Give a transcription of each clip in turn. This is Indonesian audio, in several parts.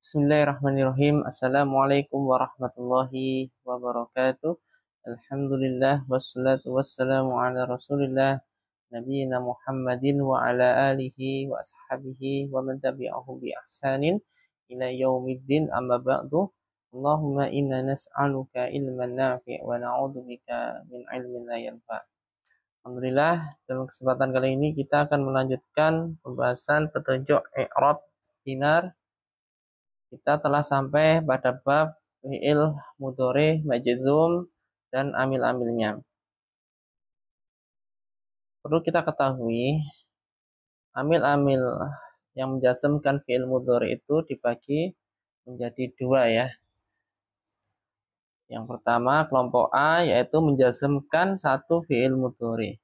Bismillahirrahmanirrahim. Assalamualaikum warahmatullahi wabarakatuh. Alhamdulillah wassalatu wassalamu ala Rasulillah nabiyina Muhammadin wa ala alihi wa ashabihi wa man tabi'ahum bi ihsanin ila yaumiddin amma ba'du. Allahumma inna nas'aluka ilman nafi' wa na'udzubika min ilmin la yanfa'. Alhamdulillah, dalam kesempatan kali ini kita akan melanjutkan pembahasan petunjuk i'rab binar. Kita telah sampai pada bab fi'il mudhari majzum dan amil-amilnya. Perlu kita ketahui, amil-amil yang menjazmkan fi'il mudhari itu dibagi menjadi dua ya. Yang pertama kelompok A yaitu menjazmkan satu fi'il mudhari.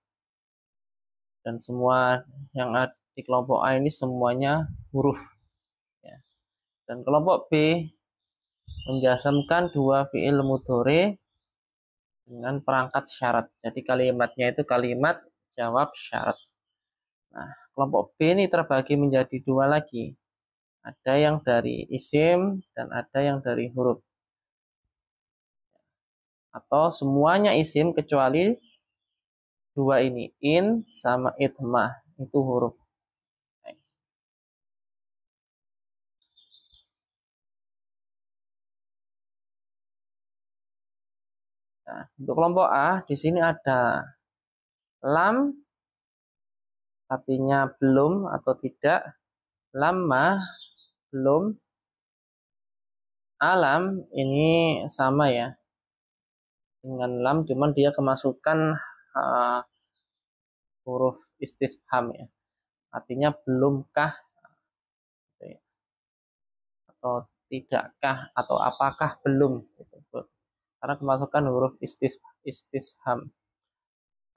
Dan semua yang ada di kelompok A ini semuanya huruf ya. Dan kelompok B menjazmkan dua fi'il mudhari dengan perangkat syarat. Jadi kalimatnya itu kalimat jawab syarat. Nah, kelompok B ini terbagi menjadi dua lagi. Ada yang dari isim dan ada yang dari huruf. Atau semuanya isim kecuali dua ini. In sama itmah. Itu huruf. Nah, untuk kelompok A, di sini ada lam, artinya belum atau tidak. Lama, belum. Alam, ini sama ya. Dengan lam, cuman dia kemasukan huruf istifham ya. Artinya belumkah gitu ya. Atau tidakkah atau apakah belum gitu. Karena kemasukan huruf istifham.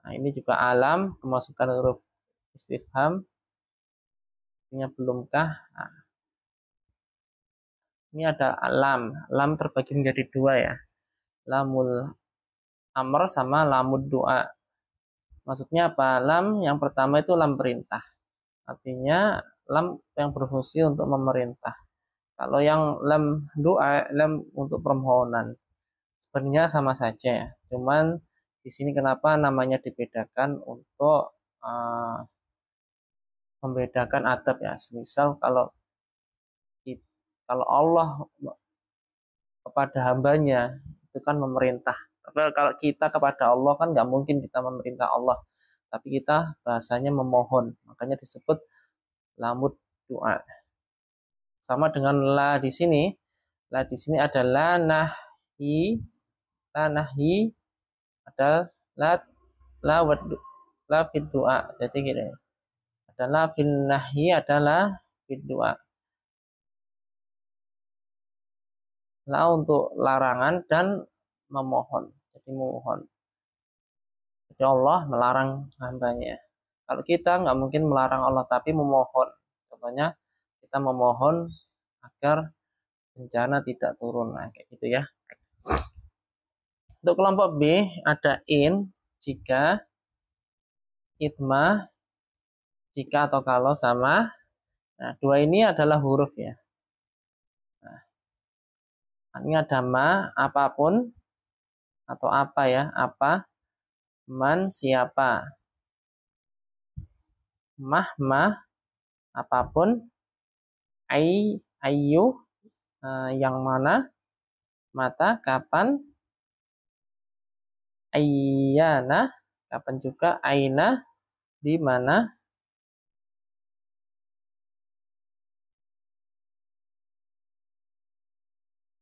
Nah, ini juga alam kemasukan huruf istifham. Artinya belumkah. Nah, ini ada lam. Lam terbagi menjadi dua ya. Lamul amr sama lamud doa. Maksudnya apa? Lam yang pertama itu lam perintah. Artinya lam yang berfungsi untuk memerintah. Kalau yang lam doa, lam untuk permohonan. Sebenarnya sama saja ya. Cuman di sini kenapa namanya dibedakan untuk membedakan adab ya. Misal kalau Allah kepada hambanya itu kan memerintah. Tapi kalau kita kepada Allah kan nggak mungkin kita memerintah Allah. Tapi kita bahasanya memohon. Makanya disebut lamud doa. Sama dengan la di sini. La di sini ada la nahi, la nahi, ada la wadu, la fid doa. Jadi gini. Ada la fil nahi, ada la fid doa. La untuk larangan dan memohon. Jadi memohon. Jadi Allah melarang hambanya. Kalau kita nggak mungkin melarang Allah, tapi memohon. Contohnya kita memohon agar bencana tidak turun. Nah, kayak gitu ya. Untuk kelompok B ada in, jika, itmah, jika atau kalau sama. Nah, dua ini adalah huruf ya. Nah, ini ada ma, apapun, atau apa ya, apa, man, siapa. Mah, apapun. Ayu, yang mana. Mata, kapan. Ayyana, kapan juga. Aina, di mana.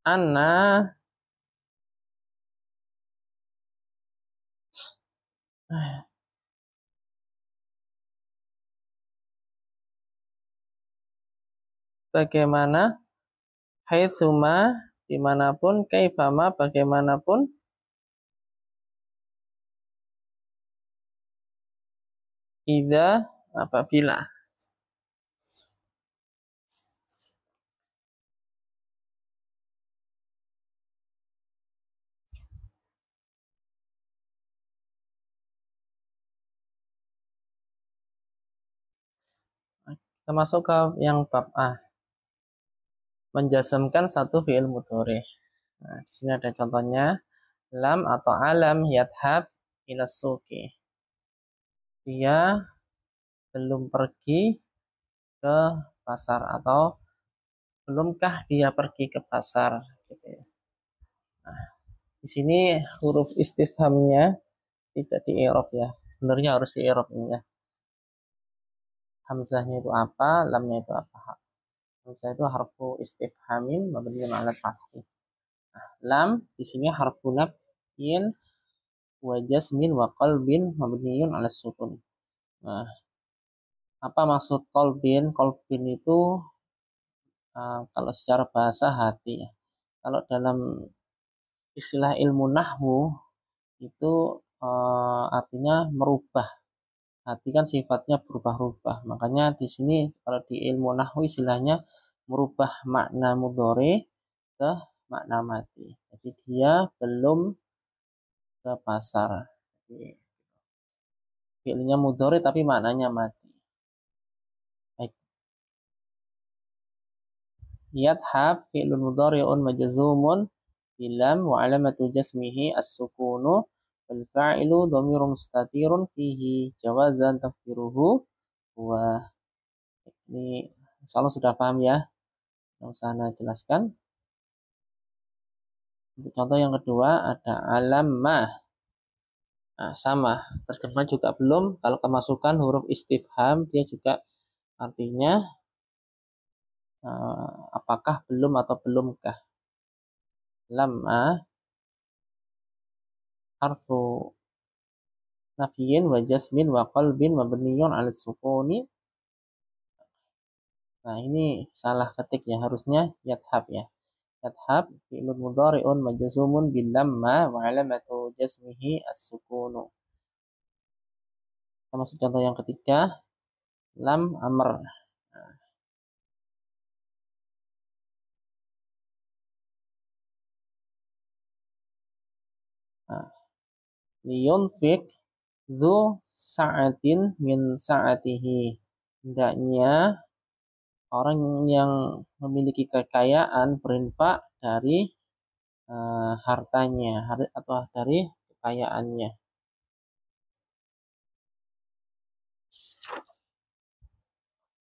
Ana, bagaimana. Haitsuma, dimanapun. Kaifama, bagaimanapun. Idza, apabila. Kita masuk ke yang bab A. menjazmkan satu fi'il mudhari. Nah, di sini ada contohnya. Lam atau alam yadhab ila suqi. Dia belum pergi ke pasar, atau belumkah dia pergi ke pasar, gitu ya. Nah, di sini huruf istifhamnya tidak di i'rab ya. Sebenarnya harus di i'rab ini ya. Hamzahnya itu apa, lamnya itu apa. Hamzah itu harfu istifhamin mabniun 'ala fathi. Lam di sini harfu nafyin wa jasmin wa qalbin mabniun 'ala sukun. Nah, apa maksud qalbin? Qalbin itu kalau secara bahasa hati ya. Kalau dalam istilah ilmu nahwu itu artinya merubah. Hati kan sifatnya berubah-ubah. Makanya di sini kalau di ilmu nahwu istilahnya merubah makna mudhari ke makna mati. Jadi dia belum ke pasar. Jadi fi'ilnya mudhari tapi maknanya mati. Baik. Yadhab fi'lun mudhari'un majzumun bilam wa alamatu jasmihi as-sukunu wal fa'ilu dhamirun mustatirun fihi jawazan taqdiruhu wa. Ini insyaallah sudah paham ya. Yang sana jelaskan. Untuk contoh yang kedua ada alamah. Nah, sama. Terjemah juga belum. Kalau kemasukan huruf istifham dia juga artinya apakah belum atau belumkah. Lamma harfu nafyin wa jasmin wa qalbin mabniyun 'ala sukuni. Nah, ini salah ketik ya, harusnya yadhab ya. Yadhab fi'lun mudhari'un majzumun bil lamma wa 'alamatu jasmihi as-sukunu. Kita masuk contoh yang ketiga, lam amr. Nah, liyunfik dzu sa'atin min sa'atihi. Hendaknya orang yang memiliki kekayaan berinfak dari hartanya atau dari kekayaannya.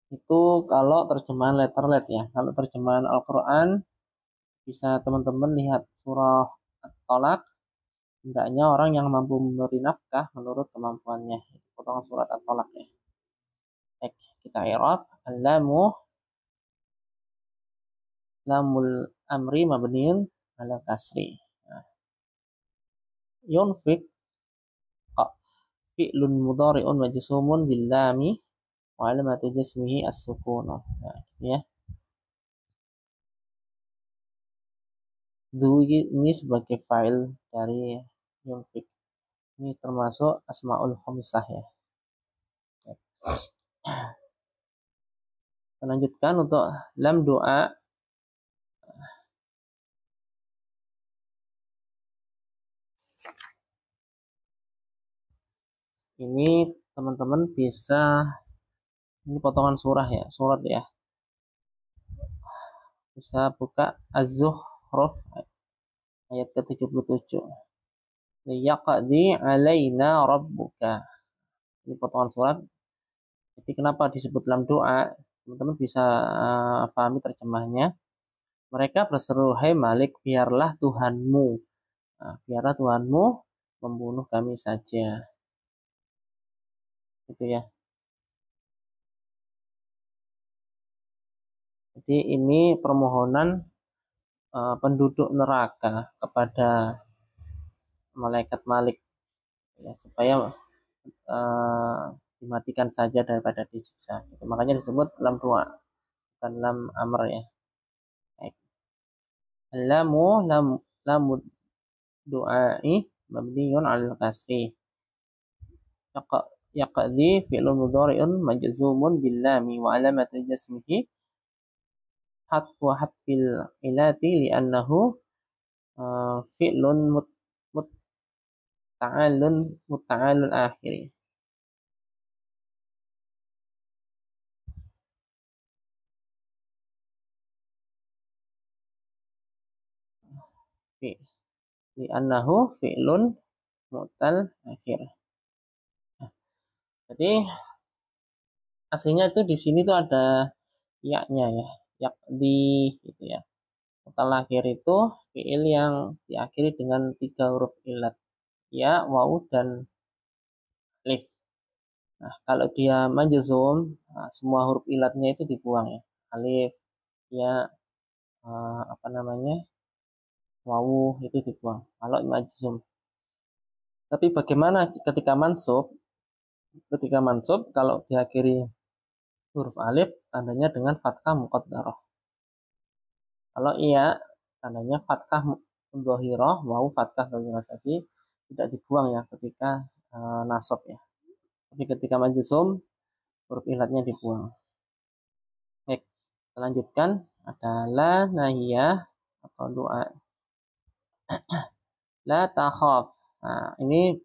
Itu kalau terjemahan letterlet ya. Kalau terjemahan Al-Quran bisa teman-teman lihat surah At-Tolak. Hendaknya orang yang mampu memberi nafkah menurut kemampuannya. Potongan surat At-Tolak ya. Baik, kita i'rab. Al-lamu lamul amri mabniun ala kasri. Nah, yunfik fi'lun mudhari'un majzumun bil lami wa alamatu jasmihi as-sukun. Nah, ya. Dzu ini sebagai file dari yunfik. Ini termasuk asmaul khamsah ya. Kita lanjutkan untuk lam doa. Ini teman-teman bisa, ini potongan surah ya, surat ya. Bisa buka Az-Zukhruf ayat ke-77. Liyaqdi alaina rabbuka. Ini potongan surat. Jadi kenapa disebut lam doa? Teman-teman bisa pahami terjemahnya. Mereka berseru, hai Malik, biarlah Tuhanmu. Nah, biarlah Tuhanmu membunuh kami saja. Gitu ya. Jadi ini permohonan penduduk neraka kepada malaikat Malik ya, supaya dimatikan saja daripada disiksa. Gitu. Makanya disebut lam doa, bukan lam amr ya. Baik. Lamu du'ai mabniun 'alal kasri. Yaqdi fi'lun mudhari'un majzumun bil lami wa alamatu jasmihi hatfu hatfil ilati li'annahu fi'lun mutta'alun akhiri. fi li'annahu fi'lun mu'tal akhir. Jadi aslinya itu di sini tuh ada ya-nya ya, yakdi gitu ya. Mu'tal akhir itu fi'il yang diakhiri dengan 3 huruf ilat, ya, waw, dan alif. Nah, kalau dia majzum, nah, semua huruf ilatnya itu dibuang ya. Alif, ya, apa namanya, wawu itu dibuang. Kalau majzum. Tapi bagaimana ketika mansub? Ketika mansub, kalau diakhiri huruf alif, tandanya dengan fathah muqaddarah. Kalau iya, tandanya fathah dhahirah, wawu fathah dhahirah tadi tidak dibuang ya ketika nasab ya. Tapi ketika majzum, huruf ilatnya dibuang. Baik, kita lanjutkan. Ada la nahiyah atau doa. La takhaf. Nah, ini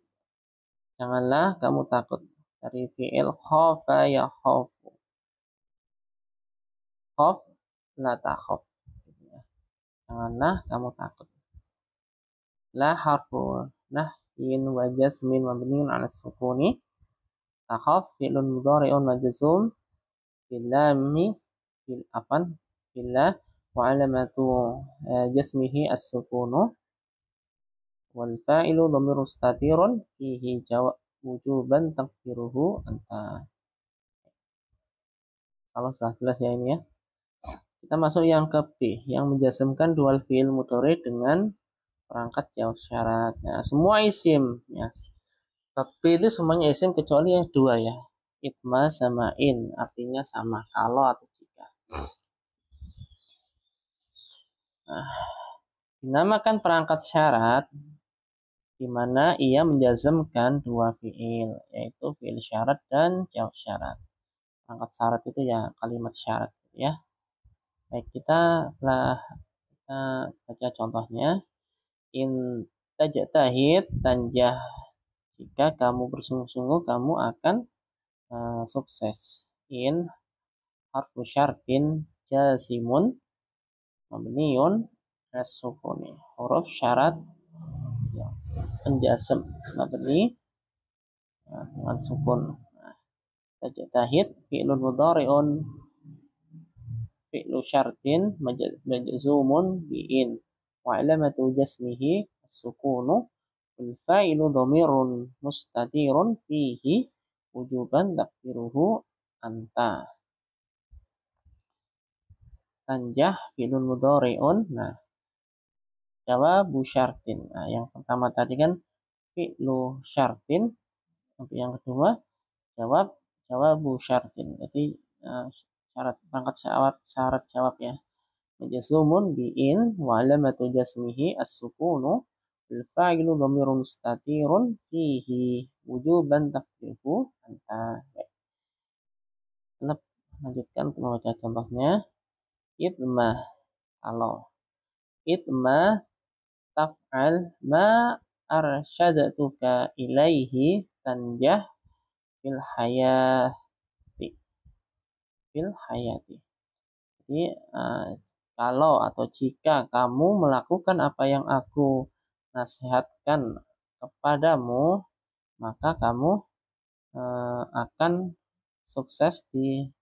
janganlah kamu takut. Dari fi'il khafa ya khafu. Khaf, la takhaf. Janganlah kamu takut. La harfu nahyin wa jasmin mabniun ala sukuni. Takhaf fi'lun mudhari'un majzum bil lami bil afan billah wa alamatu jasmihi as-sukunu wal fa'ilu dhamiru mustatirun fihi jawab wujuban taqdiruhu anta. Kalau sudah jelas ya ini ya. Kita masuk yang ke B, yang menjazmkan dual fi'il mudhari dengan perangkat jawab syarat. Nah, semua isim ya. B itu semuanya isim kecuali yang dua ya. Itma sama in, artinya sama, kalau atau jika. Nah, dinamakan perangkat syarat di mana ia menjazmkan dua fi'il, yaitu fi'il syarat dan jawab syarat. Perangkat syarat itu ya kalimat syarat ya. Baik, kita baca contohnya. In tajtahid tanjah, jika kamu bersungguh-sungguh kamu akan sukses. In harfu syartin jazimun mabniun as-sukuni. Huruf syarat ya, penjazm mabni dengan sukun. Tajtahid fi'lun mudhari'un fi'lu syartin majzumun bi'in wa alamatu jasmihi as-sukunu wal fa'ilu dhamirun mustatirun fihi wujuban taqdiruhu anta. Tanjah fi'lun mudhari'un. Nah, jawabu syartin. Nah, yang pertama tadi kan fi'lu syartin. Untuk yang kedua jawabu syartin. Jadi syarat perangkat syarat jawab ya. Majzumun bi'in wa alamatu jasmihi as-sukunu wal fa'ilu dhamirun mustatirun fihi wujuban taqdiruhu anta. Kita lanjutkan untuk membaca contohnya. Itma, kalau itma taf'al ma arsyadatuka ilaihi tanjah fil hayati. Jadi kalau atau jika kamu melakukan apa yang aku nasihatkan kepadamu, maka kamu akan sukses di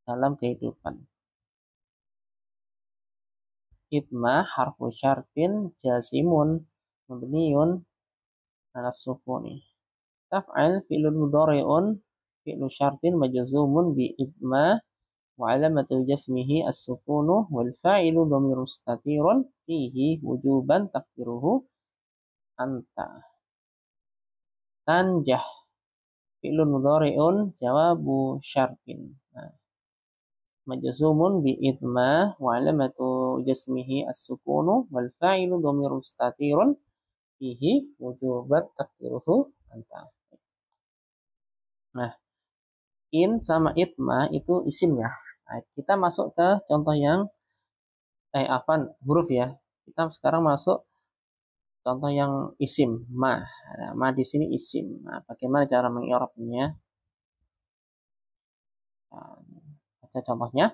dalam kehidupan. Itma harfu syartin jazimun mabniun ala sukuni. Taf'al fi'lun mudhari'un fi'lu syartin majzumun bi itma wa alamatu jasmihi as-sukunu wal fa'ilu dhamirun mustatirun fihi wujuban taqdiruhu anta. Tanjah fi'lun mudhari'un jawabu syartin. Nah, majzumun bi itma wa alamatu jasmihi as-sukunu wal fa'ilu dhamirun mustatirun fihi wujuban taqdiruhu anta. Nah, in sama itma itu isim ya. Nah, kita masuk ke contoh yang huruf ya. Kita sekarang masuk contoh yang isim ma. Nah, ma di sini isim. Nah, bagaimana cara mengi'rabnya? Nah, baca contohnya.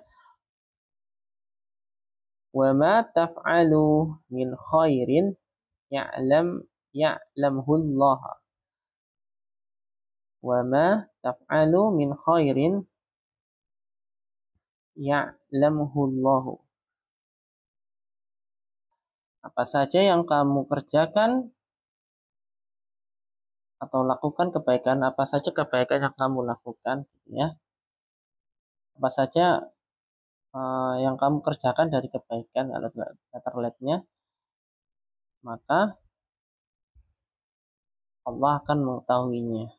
Wa ma taf'alu min khairin ya'lamhu Allah. Wa ma taf'alu min khairin ya'lamhu Allah. Apa saja yang kamu kerjakan atau lakukan kebaikan, apa saja kebaikan yang kamu lakukan, ya. Apa saja yang kamu kerjakan dari kebaikan, kalau letter letternya, maka Allah akan mengetahuinya.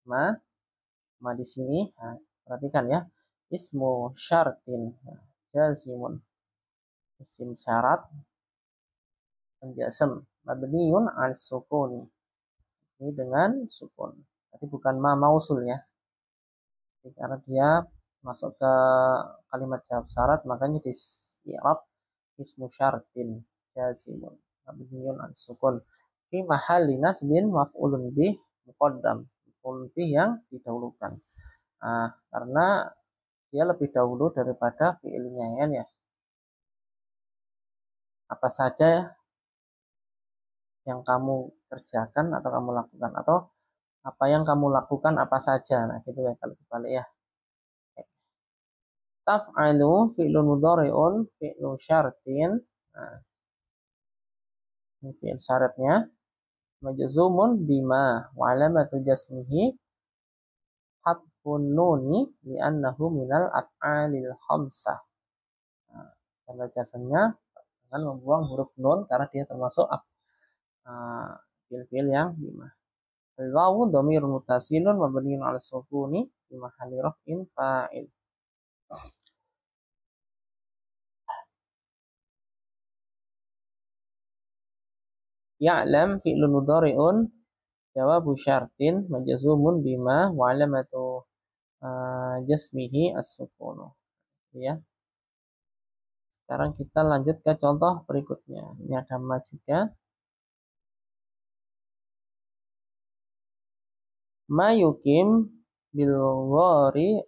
Ma di sini, perhatikan ya, ismu syartin jazimun, isim syarat penjazm mabniun al sukuni, ini dengan sukun, tapi bukan ma mausul ya, karena dia masuk ke kalimat jawab syarat, makanya di i'rab ismu syartin jazimun mabniun al sukun fi mahalli nasbin maf'ulun bih muqaddam, maf'ulun bih yang didahulukan. Karena dia lebih dahulu daripada fi'ilnya ya. Apa saja yang kamu kerjakan atau kamu lakukan, atau apa yang kamu lakukan apa saja, nah gitu ya kalau dibalik ya. Taf'alu fi'lun mudhari'un fi'lu syartin, nah, ini fi'il syaratnya, majzumun bima wa alamatu jasmihi hatfun nuni li'annahu minal af'alil khamsah. Nah, tanda jasanya dengan membuang huruf nun karena dia termasuk fi'il yang lima. Al-wawu dhamirun muttasilun mabniun 'ala sukuni fi mahalli raf'in fa'il. Ya'lam fi'lun mudhari'un jawabu syartin majzumun bima wa 'alamatu jasmihi as-sukunu. Ya. Sekarang kita lanjut ke contoh berikutnya. Ini ada ma juga. Ma yukim bil ghari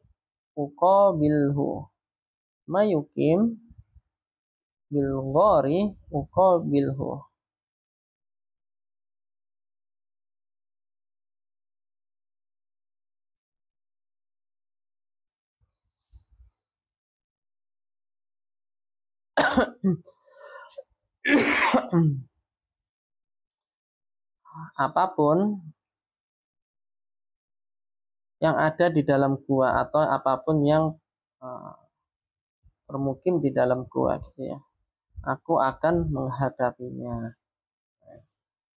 uqabilhu. Ma yukim bil ghari uqabilhu. Apapun yang ada di dalam gua atau apapun yang bermukim di dalam gua gitu ya, aku akan menghadapinya.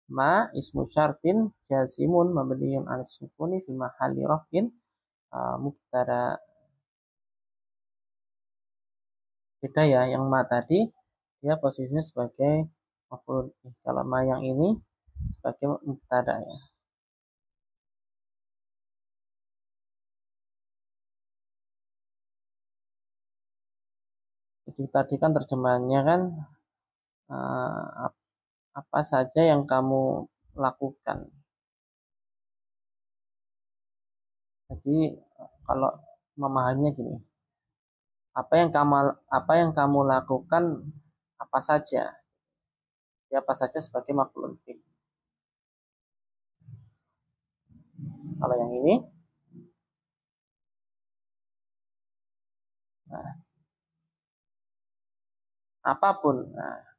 Ma ismu syartin jazimun mabniun 'ala sukuni fi mahalli raf'in mubtada. Beda ya, yang ma tadi dia posisinya sebagai maf'ul, kalau ma yang ini sebagai mubtada ya. Jadi tadi kan terjemahannya kan apa saja yang kamu lakukan. Jadi kalau memahaminya gini, apa yang kamu lakukan apa saja, ya apa saja sebagai maf'ul bih. Kalau yang ini, nah,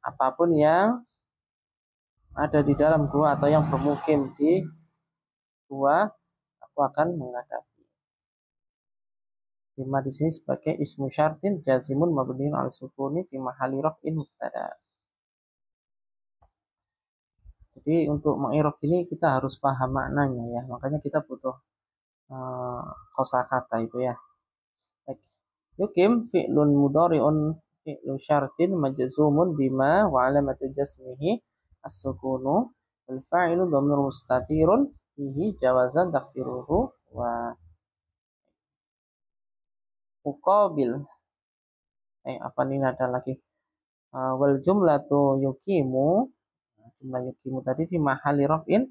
apapun yang ada di dalam gua atau yang bermukim di gua, aku akan menghadapi. Bima di sini sebagai ismu syartin jazimun mabniun 'ala sukuni fi mahalli raf'in mubtada. Jadi untuk mengirab ini kita harus paham maknanya ya, makanya kita butuh kosakata itu ya. Yukim fi'lun mudhari'un fi'lu syartin majzumun bima wa alamatu jasmihi as-sukunu wal fa'ilu dhamir mustatirun fihi jawazan takdiruhu wa uqabil. Apa ini ada lagi? Wal jumlatu yukimu, jumlah yukimu tadi di mahalli raf'in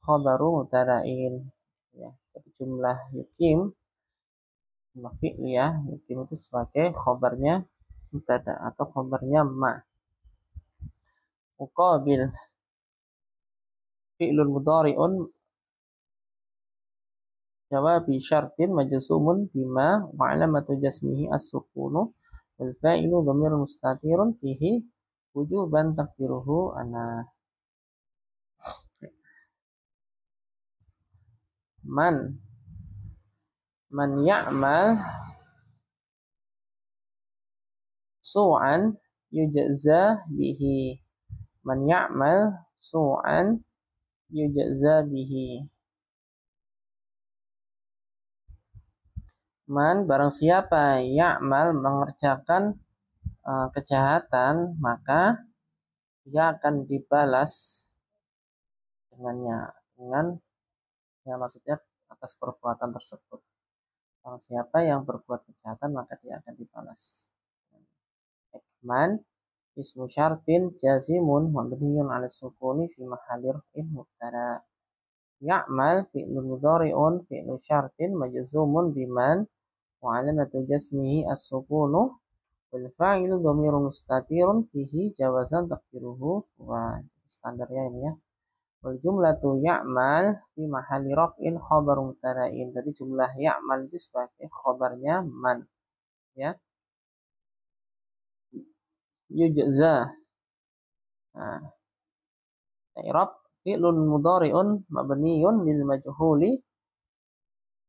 khabaru mutada'in ya. Jadi jumlah yukim fi'l ya, yuqimu itu sebagai khobarnya mubtada atau khobarnya ma. Muqabil fi'lun mudhari'un jawabi syartin majzumun bima wa alamatu jasmihi as-sukunu wal fa'ilu dhamirun mustatirun fihi wujuban taqdiruhu ana. Man ya'mal su'an yujza bihi. Man ya'mal su'an yujza bihi. Man barang siapa ya'mal mengerjakan kejahatan, maka dia akan dibalas dengan ya maksudnya atas perbuatan tersebut. Barang siapa yang berbuat kejahatan, maka dia akan dibalas. Man ismu syartin jazimun mabniyun 'ala sukuni fi mahalli raf'in mubtada. Ya'mal fi'lun mudhari'un fi'lu syartin majzumun biman wa 'alamatu jasmihi as-sukunu wal fa'ilu dhamirun mustatirun fihi jawazan taqdiruhu wa standarnya ini ya. Wal jumlatu ya'mal fi mahalli raf'in khabar mubtada'in. Jadi jumlah ya'mal itu sebagai khabarnya man ya. Yujza. Nah, i'rab fi'lun mudhari'un mabniyun lil majhuli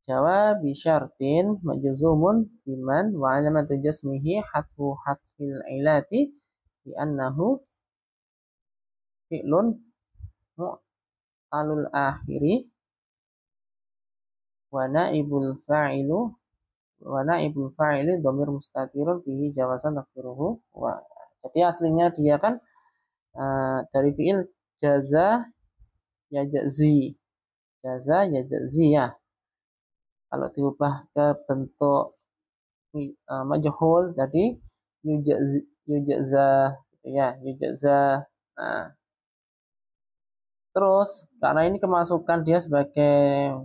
jawabi syartin majzumun biman wa 'alamatu jasmihi hatfil ilati bi annahu fi'lun mu'talul akhiri wa naibul fa'ili dhamir mustatirun fihi jawazan taqdiruhu wa. Jadi aslinya dia kan dari fi'il jaza ya ja'zi ya. Kalau diubah ke bentuk majhul jadi yujza gitu ya, yujza. Nah, terus karena ini kemasukan dia sebagai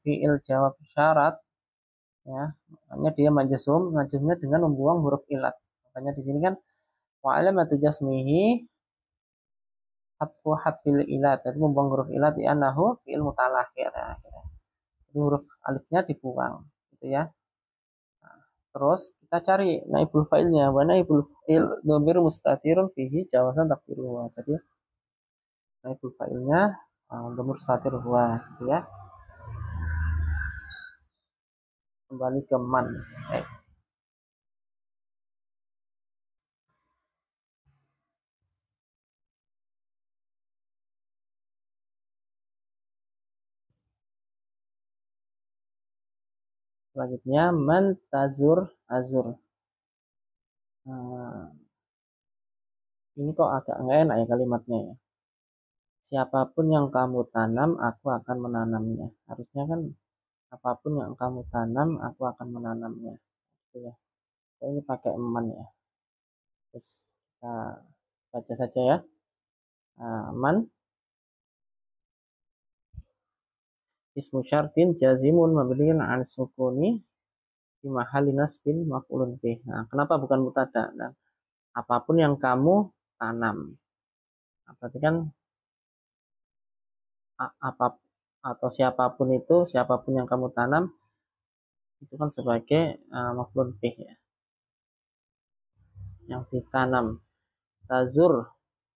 fi'il jawab syarat ya, makanya dia majzumnya dengan membuang huruf ilat. Makanya di sini kan wa alamatu jasmihi hatfil ilat, jadi membuang huruf ilat di anahu fi'il mutalakhir ya. Jadi huruf alifnya dibuang gitu ya. Nah, terus kita cari naibul fa'ilnya. Wa naibul fa'il dhamir mustatirun fihi jawazan taqdiruhu. Jadi naibul fa'ilnya dhamir mustatir huwa gitu ya. Kembali ke man. Selanjutnya man tazur azur. Ini kok agak nggak enak ya kalimatnya ya. Siapapun yang kamu tanam, aku akan menanamnya. Harusnya kan apapun yang kamu tanam, aku akan menanamnya. Gitu ya. Ini pakai man ya. Terus kita baca saja ya. Man ismu syartin jazimun mabniun 'ala sukuni di mahalli nasbin maf'ulun bih. Nah, kenapa bukan mubtada? Nah, apapun yang kamu tanam. Nah, berarti kan apa atau siapapun yang kamu tanam itu kan sebagai maf'ulun bih ya. Yang ditanam. Tazur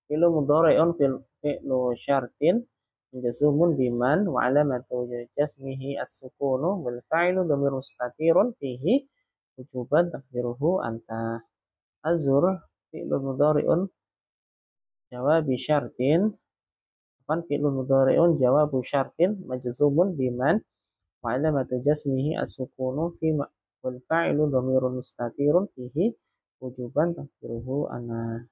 fi'lu mudhari'un fi'lu syartin menjazumun biman wa alamatu jasmihi as-sukunu wal fa'ilu dhamir mustatirun fihi wujuban taqdiruhu anta. Azur fi'lu mudhari'un jawabi syartin fi'lu mudhari'un jawabu syartin majzumun biman wa alamatu jasmihi as-sukunu fi wal fa'ilu dhamirun mustatirun fihi wujuban taqdiruhu ana.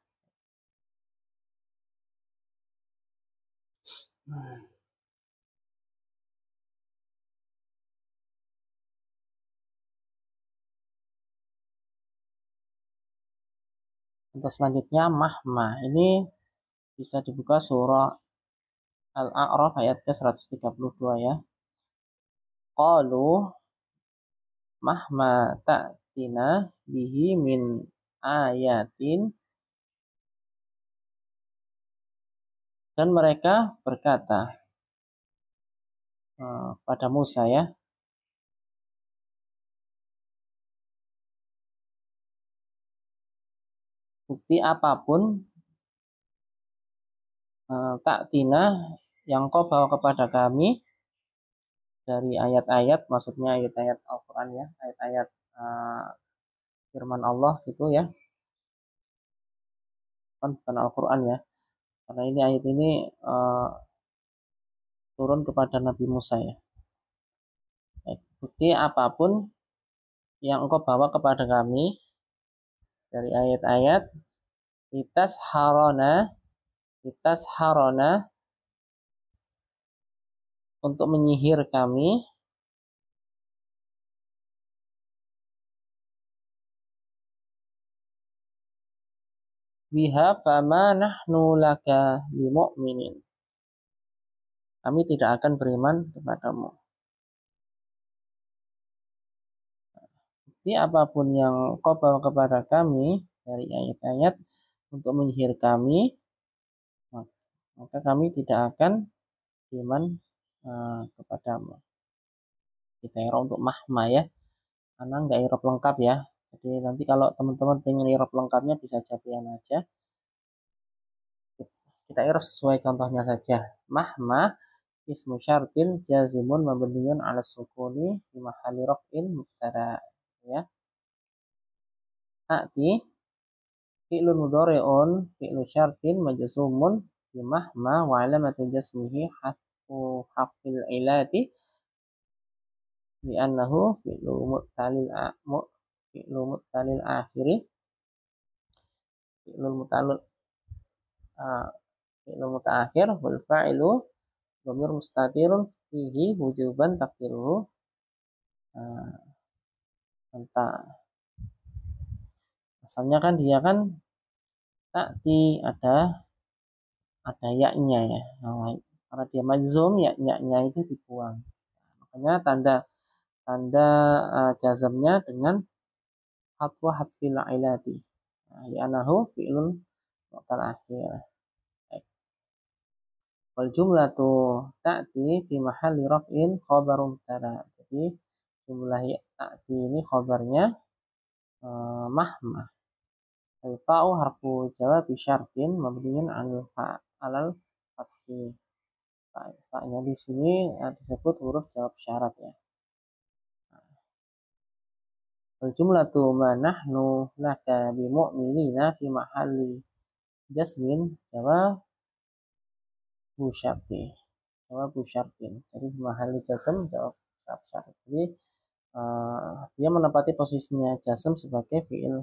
Untuk selanjutnya mahma. Ini bisa dibuka surah Al-A'raf ayat ke 132 ya. Qalu mahma ta'tina bihi min ayatin, dan mereka berkata pada Musa ya, bukti apapun ta'tina yang kau bawa kepada kami dari ayat-ayat, maksudnya ayat-ayat Al-Quran ya, ayat-ayat firman Allah gitu ya, kan bukan Al-Quran ya, karena ini ayat ini turun kepada Nabi Musa ya. Bukti apapun yang engkau bawa kepada kami dari ayat-ayat, litas harona untuk menyihir kami, biha fama nahnu laka bimu'minin, kami tidak akan beriman kepadamu. Bukti apapun yang kau bawa kepada kami dari ayat-ayat untuk menyihir kami, maka kami tidak akan beriman kepadamu. Kita irob untuk mahma ya, karena nggak irob lengkap ya. Jadi nanti kalau teman-teman pengen irob lengkapnya bisa jabian aja. Kita irob sesuai contohnya saja. Mahma ismu syartin jazimun mabniyun ala sukuni di mahalli raf'in mubtada ya. Ta'ti fi'lun mudhari'un fi'lu syartin majzumun bi mahma wa alamatu jasmihi hafil ilati li'annahu fi'lu mu'talil akhiri fi'lul mutaakhir wal fa'ilu dhamir mustatirun fihi wujuban taqdiruhu anta. Asalnya kan dia kan ta'ti ada yaknya ya. Nah, karena dia majzum yaknya itu dibuang. Makanya tanda jazamnya dengan hatfil ilati. Li'annahu fi'lun mu'tal akhir. Wal jumlatu ta'ti fi mahalli raf'in khabarun mubtada. Jadi jumlah ta'ti ini khabarnya mahma. Al-fa'u harfu jawab syartin mabniun alal fathi. Fa'nya di sini disebut huruf jawab syarat ya. Wal jumlatu ma nahnu laka bimu'minina fi mahalli jasmin jawabu syartin. Jadi di mahalli jasm jawab syarat. Jadi dia menempati posisinya jasm sebagai fi'il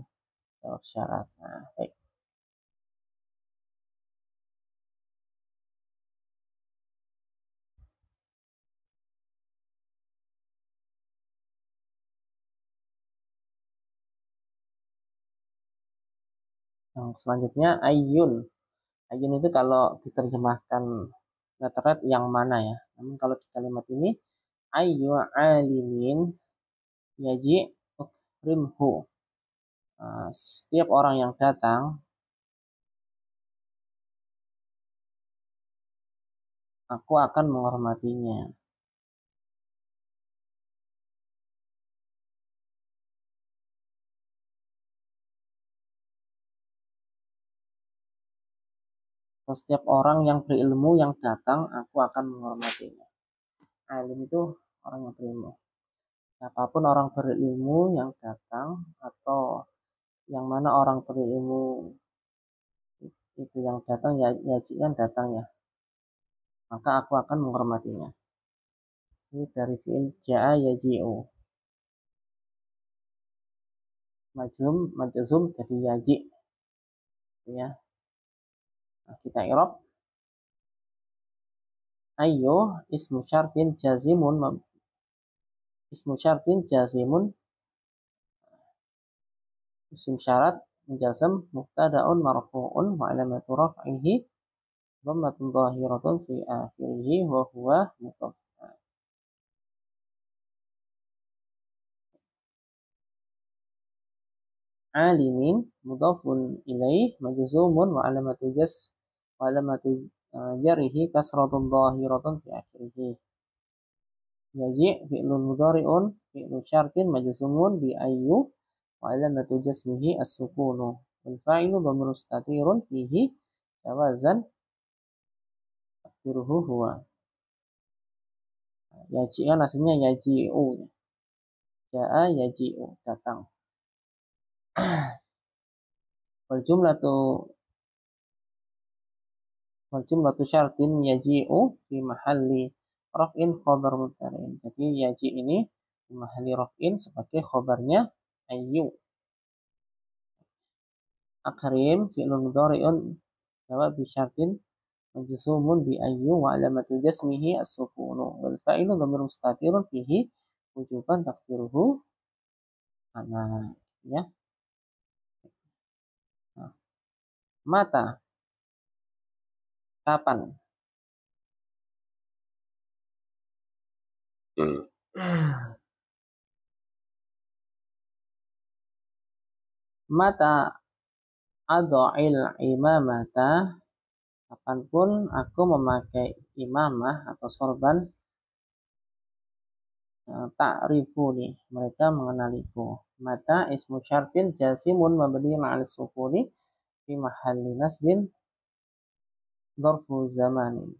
jawab syarat. Nah, baik. Yang selanjutnya ayun. Ayun itu kalau diterjemahkan lettered yang mana ya. Namun kalau di kalimat ini ayyu alimin yaji ukrimhu. Setiap orang yang datang aku akan menghormatinya. Setiap orang yang berilmu yang datang aku akan menghormatinya. Alim itu orang yang berilmu. Siapapun orang berilmu yang datang atau yang mana orang berilmu itu yang datang ya kan datang ya, maka aku akan menghormatinya. Ini dari fi'il ja'a yaji'u, majzum jadi yaji ya. Nah, kita i'rab ayyu ismu syartin jazimun isim syarat menjazam mubtada'un marfu'un wa alamatu raf'ihi dhammatun dhahiratun fi akhirih wa huwa mudhaf. alimin mudhafun ilaih majzumun wa alamatu jarihi kasratun dhahiratun fi akhirih. Yaji fi'lun mudhari'un fi'lu syartin majzumun bi ayyu wa alamatu jasmihi as-sukunu. Wal fa'ilu dhamir mustatirun fihi jawazan takdiruhu huwa. Yaji kan aslinya yaji'u. Ja'a yaji'u datang. Wal jumlatu syartin yaji'u fi mahalli raf'in khabar mubtada'in. Jadi yaji ini fi mahalli raf'in sebagai khabarnya ayyu. Akrim fi'lun mudhari'un jawab bi syartin majzumun bi ayyu wa alamatu jasmihi as-sukunu. Wal fa'ilu dhamir mustatirun fihi wujuban takdiruhu ana, ya. Nah, mata kapan? Mata adha'il imamata, kapanpun aku memakai imamah atau sorban, ta'rifuni, mereka mengenaliku. Mata ismu syartin jasimun mabniun 'ala sukuni fi mahalli nasbin dzarfu zamanin.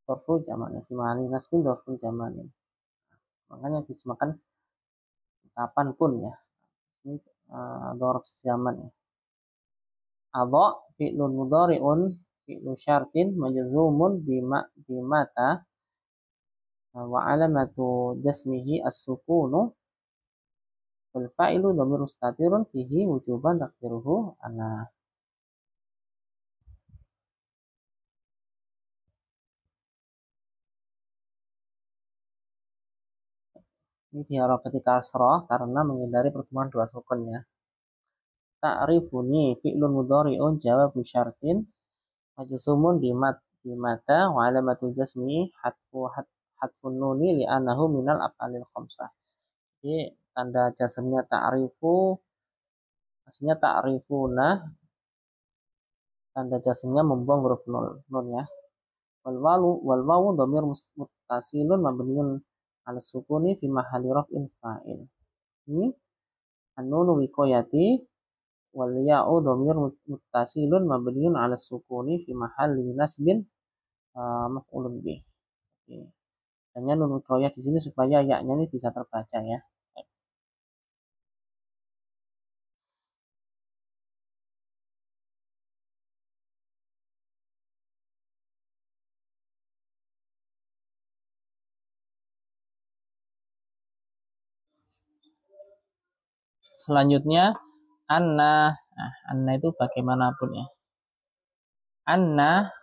Dzarfu zamanin fi mahalli nasbin dzarfu zamanin. Makanya disemakan kapanpun ya. Ini dzarf zaman ya. Adha fi'lun mudhari'un fi'lu syartin majzumun bimata wa alamatu jasmihi as-sukunu wal fa'ilu dhamir mustatirun fihi wujuban takdiruhu ana. Ini diharokati kasrah karena menghindari pertemuan dua sukun ya. Ta'rifuni fi'lun mudhari'un jawabu syartin majzumun bimata wa alamatu jasmi hatfun nuni li'annahu minal af'alil khamsah. Jadi tanda jasmnya ta'rifu, aslinya ta'rifuna, tanda jasmnya membuang huruf nun ya. Wal wawu dhamir muttasilun mabniun 'ala sukuni fi mahalli raf'in fa'il. Ini an-nunu wiqayati wal ya'u dhamir muttasilun mabniun 'ala sukuni fi mahalli nasbin maf'ulun bih. Oke. Hanya nun wiqayah di sini supaya ya-nya ini bisa terbaca ya. Selanjutnya anna. Nah, anna itu bagaimanapun ya. Anna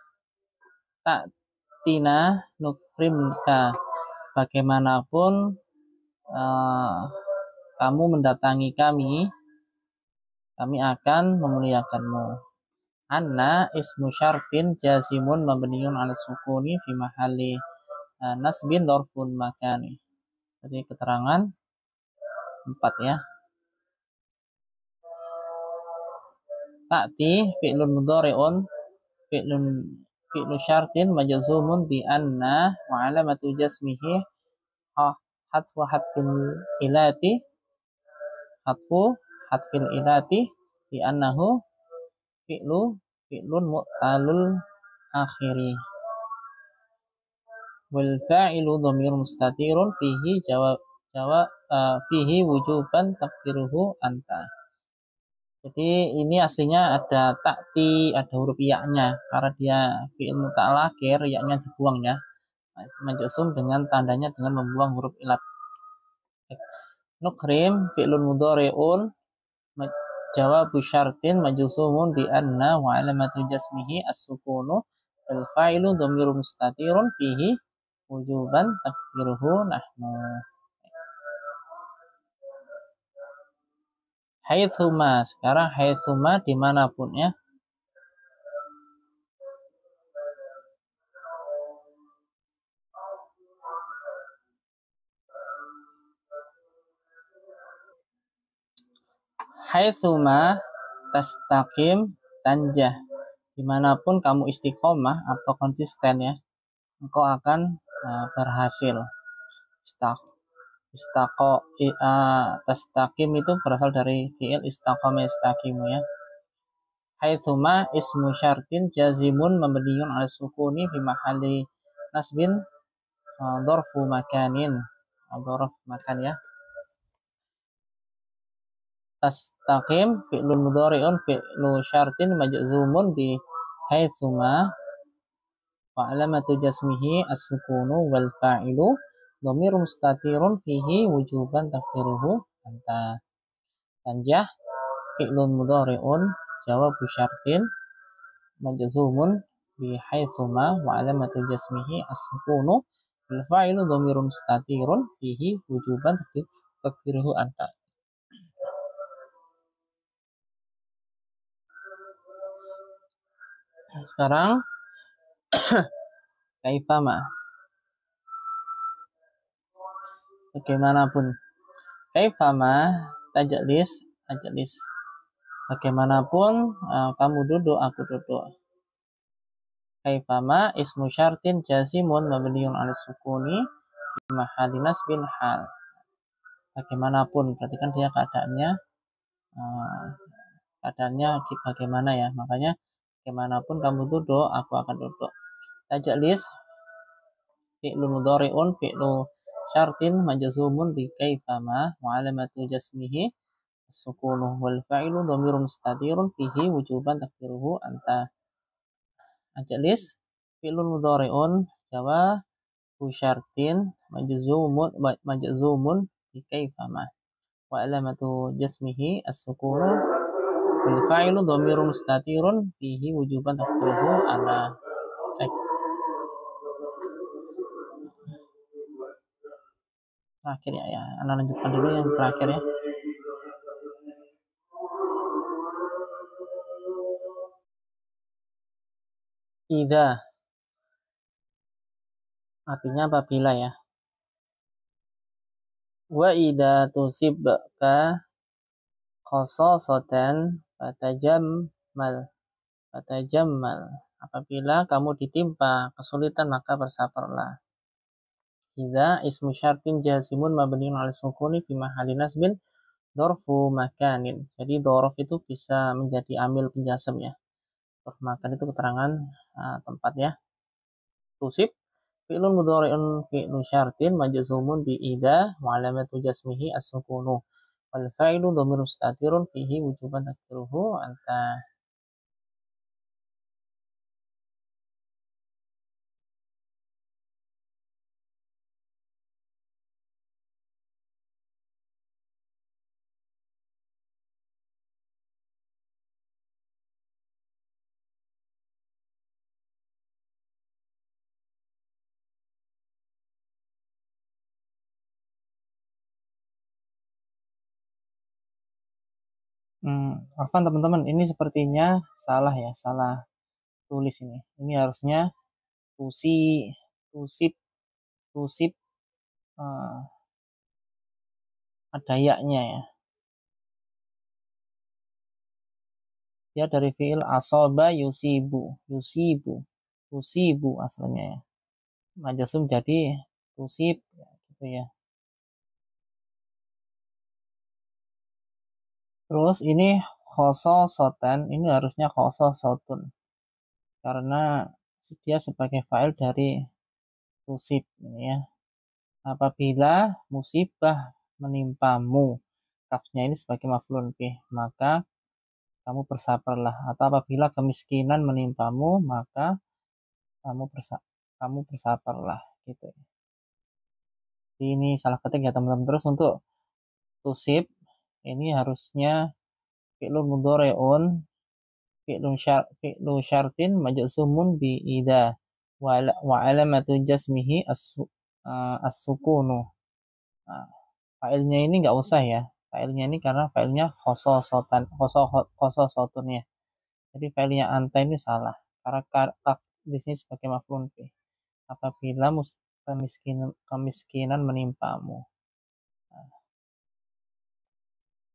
ta'tina nukrimka, bagaimanapun kamu mendatangi kami akan memuliakanmu. Anna ismu syartin jazimun mabniun 'ala sukuni fi mahalli nasbin dzarfun makani. Jadi keterangan 4 ya. Ta'ti fi'lun mudhari'un fi'lu syartin majzumun bi anna wa alamatu jasmihi hatfil ilati bi annahu fi'lun mu'talul akhiri. Wal fa'ilu dhamir mustatirun fihi fihi wujuban takdiruhu anta. Jadi ini aslinya ada ta'ti, ada huruf ya-nya. Karena dia fi'il muta'al akhir, ya-nya dibuang ya. Majzum dengan tandanya dengan membuang huruf ilat. Nukrim fi'lun mudhari'un jawabu syartin majzumun bi anna wa alamatu jasmihi as-sukunu wal fa'ilu dhamirun mustatirun fihi wujuban takdiruhu nahnu. Haitsuma, sekarang haitsuma dimanapun ya. Haitsuma tastaqim tanjah. Dimanapun kamu istiqomah atau konsisten ya, engkau akan berhasil. Istaqo tastaqim itu berasal dari fiil istaqama yastaqimu ya. Haitsuma ismu syartin jazimun mabniun ala sukuni fi mahalli nasbin dzarfu makanin. Dzarf makan ya. Tastaqim fi'lun mudhari'un fi'lu syartin majzumun bi haitsuma wa alamatu jasmihi as-sukunu wal fa'ilu dhamir mustatirun fihi wujuban taqdiruhu anta. Tanjah fi'lun mudhari'un jawabu syartin majzumun bi haitsuma wa alamatu jasmihi as-sukunu wal fa'ilu dhamir mustatirun fihi wujuban taqdiruhu anta. Sekarang kaifama. Bagaimanapun. Kaifama tajlis. Bagaimanapun kamu duduk, aku duduk. Kaifama ismu syartin jazimun mabniun 'ala sukuni fi mahalli nasbin hal. Bagaimanapun berarti kan dia bagaimana ya. Makanya bagaimanapun kamu duduk, aku akan duduk. Tajlis fi'lu mudhari'un fi'lu syartin majzumun bi kaifama wa alamatu jasmihi as-sukunu wal fa'ilu dhamirun mustatirun fihi wujuban taqdiruhu anta. Ajlis fi'lun mudhari'un jawabu syartin majzumun bi kaifama wa alamatu jasmihi as-sukunu wal fa'ilu dhamirun mustatirun fihi wujuban taqdiruhu ana. Terakhir ya, Anda lanjutkan dulu yang terakhir ya. Idza artinya apabila ya. Wa idza tusibka khasasatan fatajammal. Apabila kamu ditimpa kesulitan maka bersabarlah. Idza ismu syartin jazimun mabniun 'ala sukuni fi mahalli nasbin dzarfu makanin. Jadi dzarf itu bisa menjadi amil penjazm ya. Dzarf makan itu keterangan tempat ya. Tusib fi'lun mudhari'un fi'lu syartin majzumun bi idza wa alamatu jasmihi as-sukunu wal fa'ilu dhamirun mustatirun fihi wujuban taqdiruhu anta. Afwan teman-teman, ini sepertinya salah ya, salah tulis ini. Ini harusnya tusib ada yaknya ya. Dia dari fiil asoba yusibu asalnya ya. Majazum jadi tusib ya, gitu ya. Terus ini khososotan, ini harusnya khososotun. Karena dia sebagai fa'il dari tusib ini ya. Apabila musibah menimpamu, kafnya ini sebagai maf'ulun bih, maka kamu bersabarlah. Atau apabila kemiskinan menimpamu, maka kamu bersabarlah gitu. Ini salah ketik ya teman-teman. Terus untuk tusib ini harusnya fi'lun mudhari'un fi'lu syartin majzumun bi idza wa alamatu jasmihi as-sukunu. Nah, failnya ini nggak usah ya. Failnya ini karena failnya khososotun ya. Jadi failnya anta ini salah. Karena kaf di sini sebagai maf'ulun bih. Apabila kemiskinan menimpamu. Nah,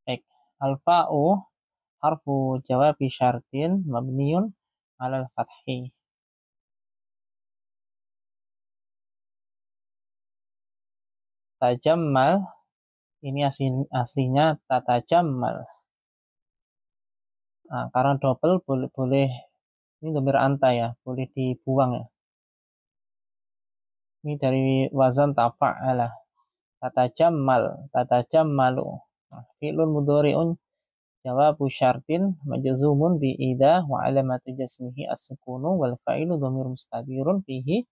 baik. Al-fa'u harfu jawabi syartin mabniun alal fathi. Tajammal ini aslinya tatajammal. Nah, karena double boleh ini dhamir anta ya, boleh dibuang ya. Ini dari wazan tafa'ala. Tatajammalu. Nah, fi'lun mudhari'un jawabu syartin majzumun bi idza wa alamatu jasmihi as-sukunu wal fa'ilu dhamir mustatirun fihi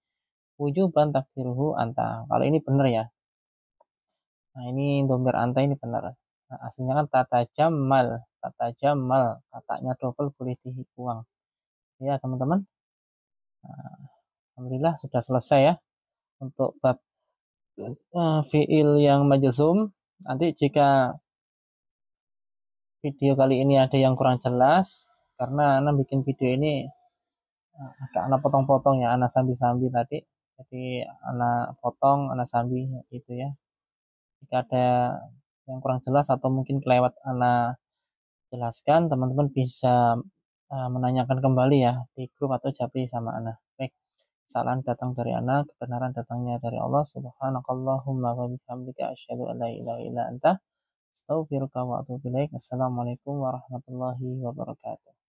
wujuban takdiruhu anta. Kalau ini benar ya. Nah, ini dhamir anta ini benar. Nah, aslinya kan tatajammal, katanya double boleh dibuang. Ya, teman-teman. Nah, alhamdulillah sudah selesai ya untuk bab fiil yang majzum. Nanti jika video kali ini ada yang kurang jelas, karena Ana bikin video ini agak Ana potong-potong ya, Ana sambi-sambi tadi. Jadi Ana potong, Ana sambi gitu ya. Jika ada yang kurang jelas atau mungkin kelewat Ana jelaskan, teman-teman bisa menanyakan kembali ya di grup atau japri sama Ana. Baik, kesalahan datang dari Ana, kebenaran datangnya dari Allah. Subhanakallahumma wa bihamdika asyhadu an la ilaha illa anta astaghfiruka wa atubu ilaik. Assalamualaikum warahmatullahi wabarakatuh.